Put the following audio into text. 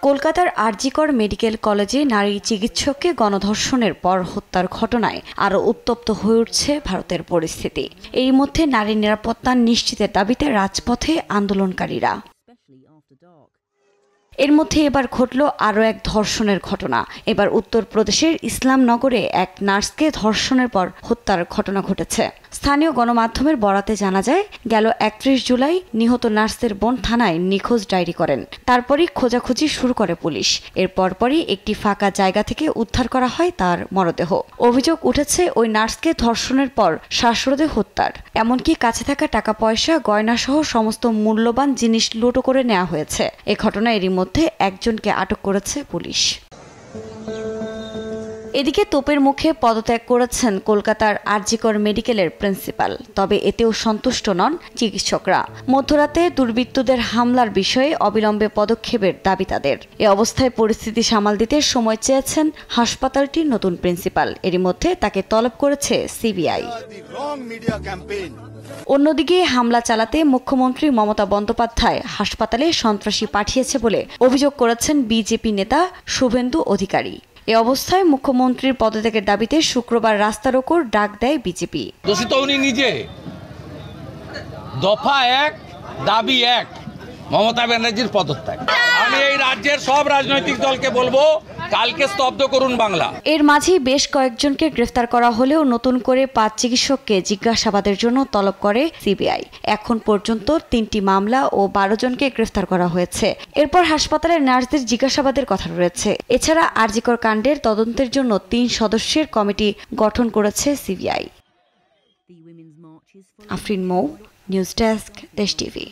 কলকাতার আরজিকর মেডিকেল কলেজে নারী চিকিৎসককে গণধর্ষণের পর হত্যার ঘটনায় আরও উত্তপ্ত হয়ে উঠছে ভারতের পরিস্থিতি। এই মধ্যে নারী নিরাপত্তা নিশ্চিতের দাবিতে রাজপথে আন্দোলনকারীরা। এর মধ্যে এবার ঘটল আরও এক ধর্ষণের ঘটনা। এবার উত্তরপ্রদেশের ইসলামনগরে এক নার্সকে ধর্ষণের পর হত্যার ঘটনা ঘটেছে। স্থানীয় গণমাধ্যমের বরাতে জানা যায়, গেল 31 জুলাই নিহত নার্সের বোন থানায় নিখোঁজ ডায়েরি করেন। তারপরই খোঁজাখুঁজি শুরু করে পুলিশ। এর পরপরই একটি ফাঁকা জায়গা থেকে উদ্ধার করা হয় তার মরদেহ। অভিযোগ উঠেছে ওই নার্সকে ধর্ষণের পর শ্বাসরোধে হত্যার, এমনকি কাছে থাকা টাকা পয়সা, গয়নাসহ সমস্ত মূল্যবান জিনিস লুট করে নেওয়া হয়েছে। এ ঘটনায় এরই মধ্যে একজনকে আটক করেছে পুলিশ। এদিকে তোপের মুখে পদত্যাগ করেছেন কলকাতার আরজিকর মেডিকেলের প্রিন্সিপাল। তবে এতেও সন্তুষ্ট নন চিকিৎসকরা। মধ্যরাতে দুর্বৃত্তদের হামলার বিষয়ে অবিলম্বে পদক্ষেপের দাবি তাদের। এ অবস্থায় পরিস্থিতি সামাল দিতে সময় চেয়েছেন হাসপাতালটির নতুন প্রিন্সিপাল। এরই মধ্যে তাকে তলব করেছে সিবিআই। অন্যদিকে হামলা চালাতে মুখ্যমন্ত্রী মমতা বন্দ্যোপাধ্যায় হাসপাতালে সন্ত্রাসী পাঠিয়েছে বলে অভিযোগ করেছেন বিজেপি নেতা শুভেন্দু অধিকারী। এ অবস্থায় মুখ্যমন্ত্রীর পদত্যাগের দাবিতে শুক্রবার রাস্তার ওপর ডাক দেয় বিজেপি। দোষী তো উনি নিজে। দফা 1, দাবি 1, মমতা ব্যানার্জির পদত্যাগ। আমি এই রাজ্যের সব রাজনৈতিক দলকে বলবো, কালকে স্তব্ধ করুন বাংলা। এর মাঝেই বেশ কয়েকজনকে গ্রেফতার করা হলেও নতুন করে 5 চিকিৎসককে জিজ্ঞাসাবাদের জন্য তলব করে সিবিআই। এখন পর্যন্ত 3টি মামলা ও 12 জনকে গ্রেফতার করা হয়েছে। এরপর হাসপাতালের নার্সদের জিজ্ঞাসাবাদের কথা রয়েছে। এছাড়া আরজিকর কাণ্ডের তদন্তের জন্য 3 সদস্যের কমিটি গঠন করেছে সিবিআই। আফরিন মৌ, নিউজ ডেস্ক, দেশ টিভি।